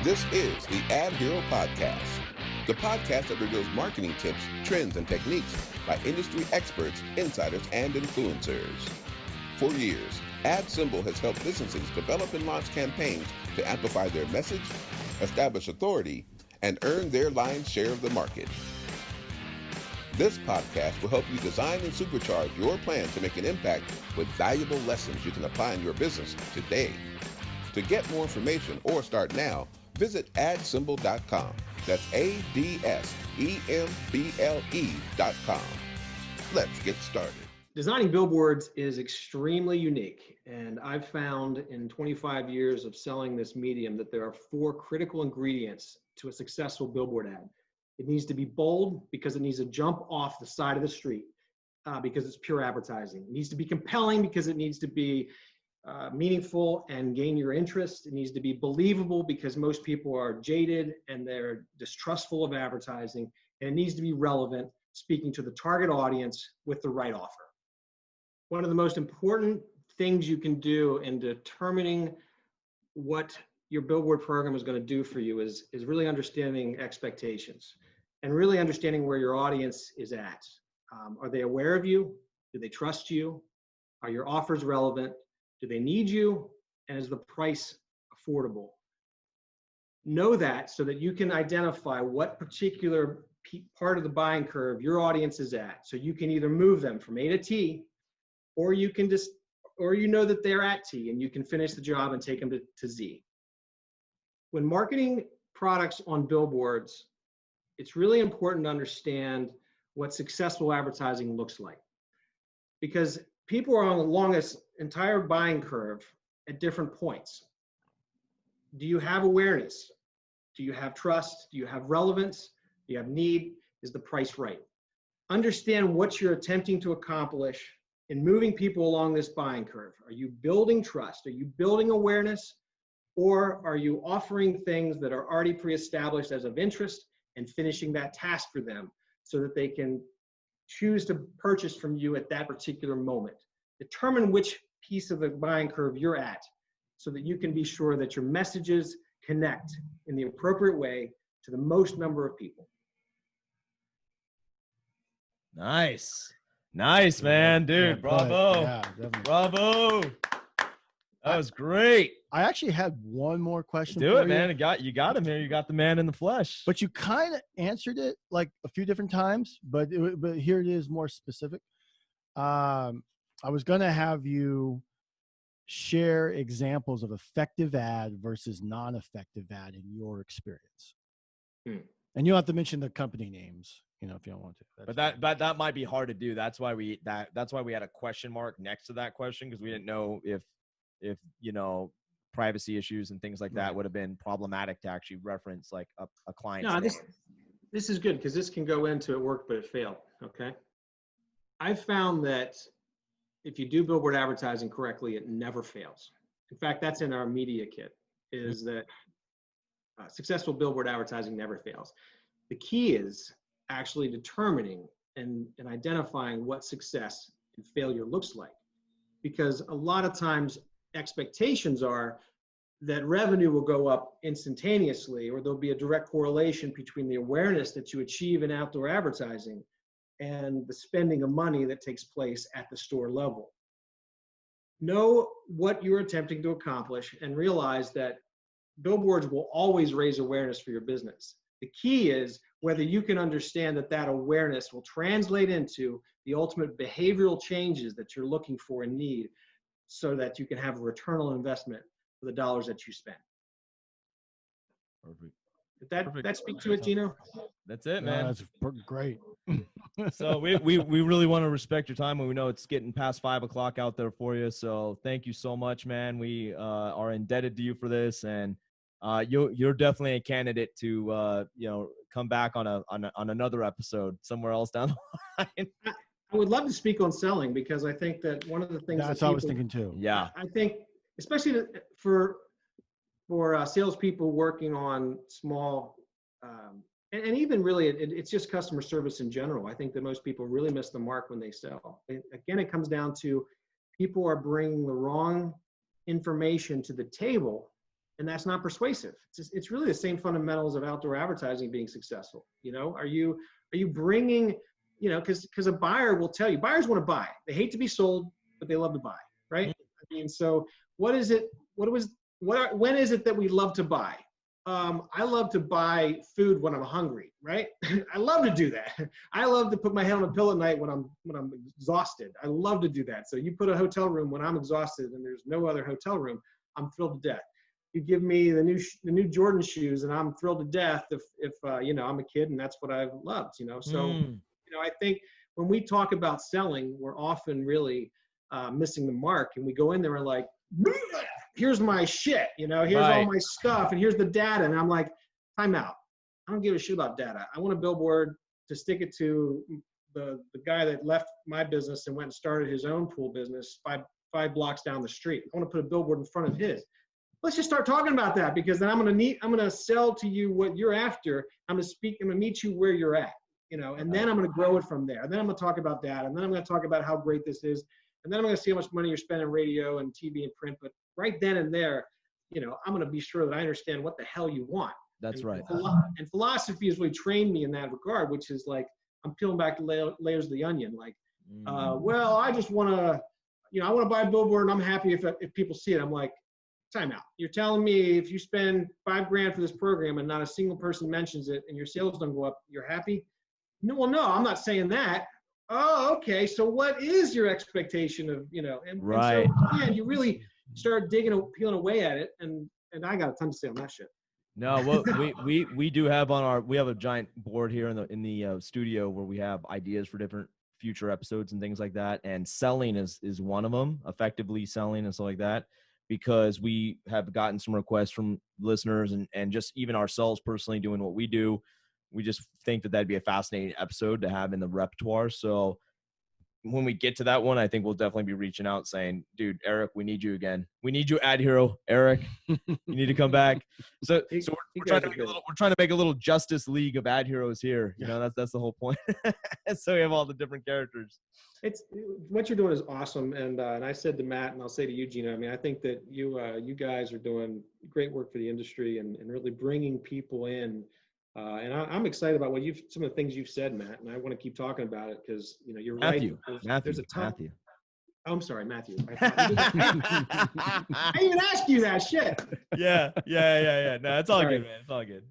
This is the AdHero Podcast, the podcast that reveals marketing tips, trends, and techniques by industry experts, insiders, and influencers. For years, AdSemble has helped businesses develop and launch campaigns to amplify their message, establish authority, and earn their lion's share of the market. This podcast will help you design and supercharge your plan to make an impact with valuable lessons you can apply in your business today. To get more information or start now, visit AdSemble.com. That's AdSemble.com. Let's get started. Designing billboards is extremely unique, and I've found in 25 years of selling this medium that there are 4 critical ingredients to a successful billboard ad. It needs to be bold because it needs to jump off the side of the street because it's pure advertising. It needs to be compelling because it needs to be meaningful and gain your interest. It needs to be believable because most people are jaded and they're distrustful of advertising. And it needs to be relevant, speaking to the target audience with the right offer. One of the most important things you can do in determining what your billboard program is going to do for you is really understanding expectations and really understanding where your audience is at. Are they aware of you? Do they trust you? Are your offers relevant? Do they need you? And is the price affordable? Know that so that you can identify what particular part of the buying curve your audience is at. So you can either move them from A to T, or you can or you know that they're at T and you can finish the job and take them to Z. When marketing products on billboards, it's really important to understand what successful advertising looks like, because people are along this entire buying curve at different points. Do you have awareness? Do you have trust? Do you have relevance? Do you have need? Is the price right? Understand what you're attempting to accomplish in moving people along this buying curve. Are you building trust? Are you building awareness? Or are you offering things that are already pre-established as of interest and finishing that task for them so that they can choose to purchase from you at that particular moment? Determine which piece of the buying curve you're at so that you can be sure that your messages connect in the appropriate way to the most number of people. Nice, man, dude. Bravo. Yeah, definitely. Bravo. That was great. I actually had one more question. Do for it, man. You got him here. You got the man in the flesh. But you kind of answered it like a few different times, but here it is more specific. I was going to have you share examples of effective ad versus non-effective ad in your experience. And you don't have to mention the company names, if you don't want to. But that might be hard to do. That's why we had a question mark next to that question, because we didn't know if privacy issues and things like that would have been problematic to actually reference like a client's name. This is good because this can go into it worked, but it failed. Okay. I've found that if you do billboard advertising correctly, it never fails. In fact, that's in our media kit, is that successful billboard advertising never fails. The key is actually determining and identifying what success and failure looks like. Because a lot of times expectations are that revenue will go up instantaneously, or there'll be a direct correlation between the awareness that you achieve in outdoor advertising and the spending of money that takes place at the store level. Know what you're attempting to accomplish and realize that billboards will always raise awareness for your business. The key is whether you can understand that awareness will translate into the ultimate behavioral changes that you're looking for and need so that you can have a return on investment for the dollars that you spend. Perfect. Did that speak to it, Gino? That's it, man. That's great. So we really want to respect your time, and we know it's getting past 5 o'clock out there for you. So thank you so much, man. We are indebted to you for this, and you're definitely a candidate to come back on another episode somewhere else down the line. I would love to speak on selling, because I think that one of the things that's what I was thinking too. Yeah, I think especially for salespeople working on small, and even really it's just customer service in general. I think that most people really miss the mark when they sell. Again, it comes down to people are bringing the wrong information to the table and that's not persuasive. It's really the same fundamentals of outdoor advertising being successful. You know, are you bringing, you know, because a buyer will tell you, buyers want to buy. They hate to be sold, but they love to buy, right? I mean, so when is it that we love to buy? I love to buy food when I'm hungry, right? I love to do that. I love to put my head on a pillow at night when I'm exhausted. I love to do that. So you put a hotel room when I'm exhausted and there's no other hotel room, I'm thrilled to death. You give me the new Jordan shoes and I'm thrilled to death if you know, I'm a kid and that's what I've loved, you know. So you know, I think when we talk about selling, we're often really missing the mark, and we go in there and like, here's my shit, you know, here's all my stuff, and here's the data. And I'm like, time out. I don't give a shit about data. I want a billboard to stick it to the guy that left my business and went and started his own pool business five blocks down the street. I want to put a billboard in front of his. Let's just start talking about that, because then I'm going to sell to you what you're after. I'm going to meet you where you're at, you know, and then I'm going to grow it from there. And then I'm going to talk about data, and then I'm going to talk about how great this is. And then I'm going to see how much money you're spending on radio and TV and print. But right then and there, you know, I'm going to be sure that I understand what the hell you want. That's right. And philosophy has really trained me in that regard, which is like, I'm peeling back the layers of the onion. Like, well, I just want to, you know, I want to buy a billboard and I'm happy if people see it. I'm like, time out. You're telling me if you spend $5,000 for this program and not a single person mentions it and your sales don't go up, you're happy? No, well, no, I'm not saying that. Oh, okay. So what is your expectation of, you know, and so again, you really start peeling away at it. And I got a ton to say on that shit. No, well, we do have we have a giant board here in the studio where we have ideas for different future episodes and things like that. And selling is one of them, effectively selling and stuff like that, because we have gotten some requests from listeners and just even ourselves personally doing what we do. We just think that that'd be a fascinating episode to have in the repertoire. So when we get to that one, I think we'll definitely be reaching out saying, dude, Eric, we need you again. We need you, AdHero. Eric, you need to come back. So we're trying to make a little Justice League of AdHeroes here. You know, that's the whole point. So we have all the different characters. It's what you're doing is awesome. And I said to Matt, and I'll say to you, Gina, I mean, I think that you guys are doing great work for the industry and really bringing people in. And I'm excited about some of the things you've said, Matt, and I want to keep talking about it because, you know, you're right. There's a ton. Matthew. Oh, I'm sorry, Matthew. I didn't even ask you that shit. Yeah. No, it's all good, man. It's all good.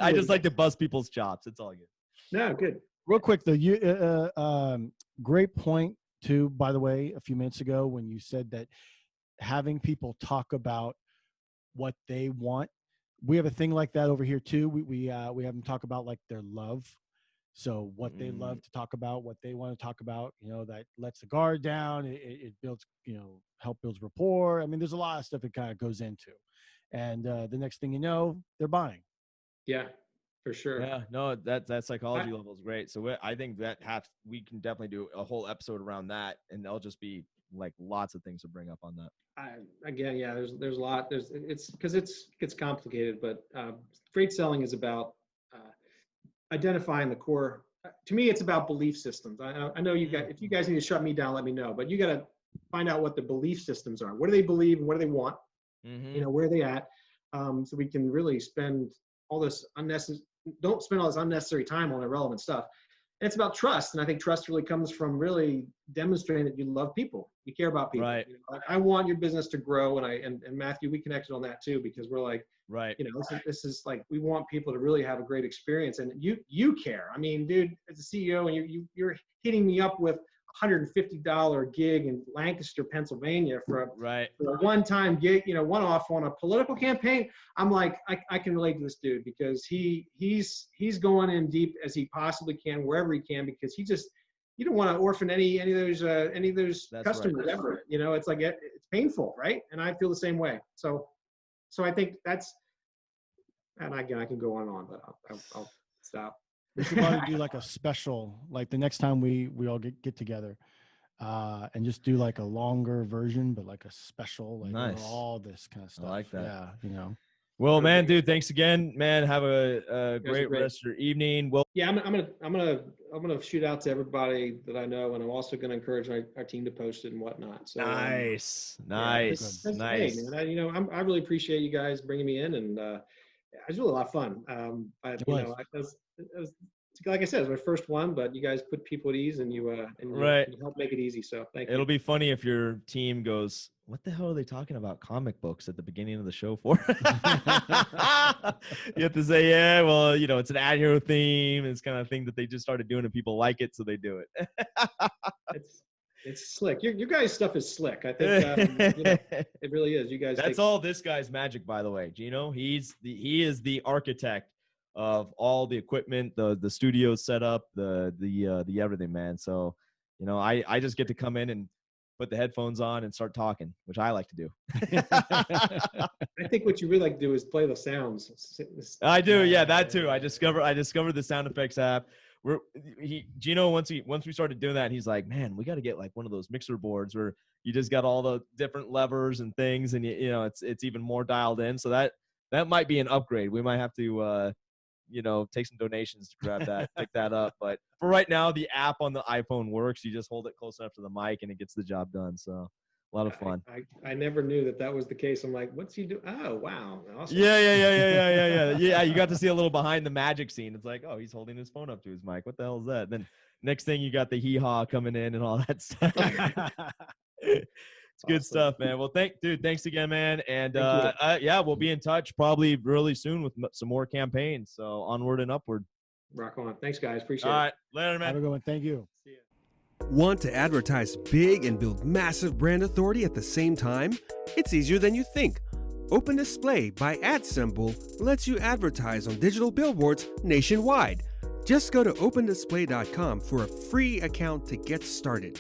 I just like to bust people's chops. It's all good. No, good. Real quick though, great point too, by the way, a few minutes ago when you said that having people talk about what they want. We have a thing like that over here too. We have them talk about like their love. So what they love to talk about, what they want to talk about, you know, that lets the guard down. It builds, you know, builds rapport. I mean, there's a lot of stuff it kind of goes into. And the next thing you know, they're buying. Yeah, for sure. Yeah, no, that psychology level is great. So I think that we can definitely do a whole episode around that, and there'll just be like lots of things to bring up on that. Again, yeah, there's a lot. It's because it gets complicated, but great selling is about identifying the core. To me, it's about belief systems. I know if you guys need to shut me down, let me know. But you got to find out what the belief systems are. What do they believe and what do they want? You know, where are they at? So we can really spend all this don't spend all this unnecessary time on irrelevant stuff. And it's about trust. And I think trust really comes from really demonstrating that you love people. You care about people. Right. You know, like, I want your business to grow. And Matthew, we connected on that too, because we're like, right. You know, this is like, we want people to really have a great experience. And you care. I mean, dude, as a CEO, and you're hitting me up with $150 gig in Lancaster, Pennsylvania for a one-time gig, you know, one-off on a political campaign. I'm like, I can relate to this dude because he's going in deep as he possibly can, wherever he can, because you don't want to orphan any of those customers ever. You know, it's like, it's painful, right? And I feel the same way. So I think and again, I can go on and on, but I'll stop. We should probably do like a special, like the next time we all get together, and just do like a longer version, but like a special, like nice. all this kind of stuff. I like that. Yeah, you know. Well, man, dude, thanks again, man. Have a great great. rest of your evening. Well, Yeah, I'm gonna shoot out to everybody that I know, and I'm also gonna encourage our team to post it and whatnot. So nice. Hey, man, I really appreciate you guys bringing me in, and it was really a lot of fun. Like I said, it was my first one, but you guys put people at ease, and you help make it easy. So thank you. It'll be funny if your team goes, "What the hell are they talking about comic books at the beginning of the show for?" You have to say, "Yeah, well, it's an AdHero theme. It's kind of thing that they just started doing, and people like it, so they do it." It's slick. Your guys' stuff is slick. I think it really is. You guys. That's all this guy's magic, by the way. Gino, he is the architect of all the equipment, the studio setup, the everything, man. So, I just get to come in and put the headphones on and start talking, which I like to do. I think what you really like to do is play the sounds. I do, yeah, that too. I discovered the sound effects app. Gino, once we started doing that, he's like, man, we got to get like one of those mixer boards where you just got all the different levers and things, and it's even more dialed in. So that might be an upgrade. We might have to take some donations to grab that, pick that up. But for right now, the app on the iPhone works. You just hold it close enough to the mic and it gets the job done. So a lot of fun. I never knew that was the case. I'm like, what's he do? Oh, wow. Awesome. Yeah. You got to see a little behind the magic scene. It's like, oh, he's holding his phone up to his mic. What the hell is that? Then next thing you got the hee-haw coming in and all that stuff. It's good stuff, man. Well, thanks again, man. And we'll be in touch probably really soon with some more campaigns. So onward and upward. Rock on. Thanks, guys. Appreciate it. All right. Later, man. Have a good one. Thank you. See ya. Want to advertise big and build massive brand authority at the same time? It's easier than you think. Open Display by AdSemble lets you advertise on digital billboards nationwide. Just go to opendisplay.com for a free account to get started.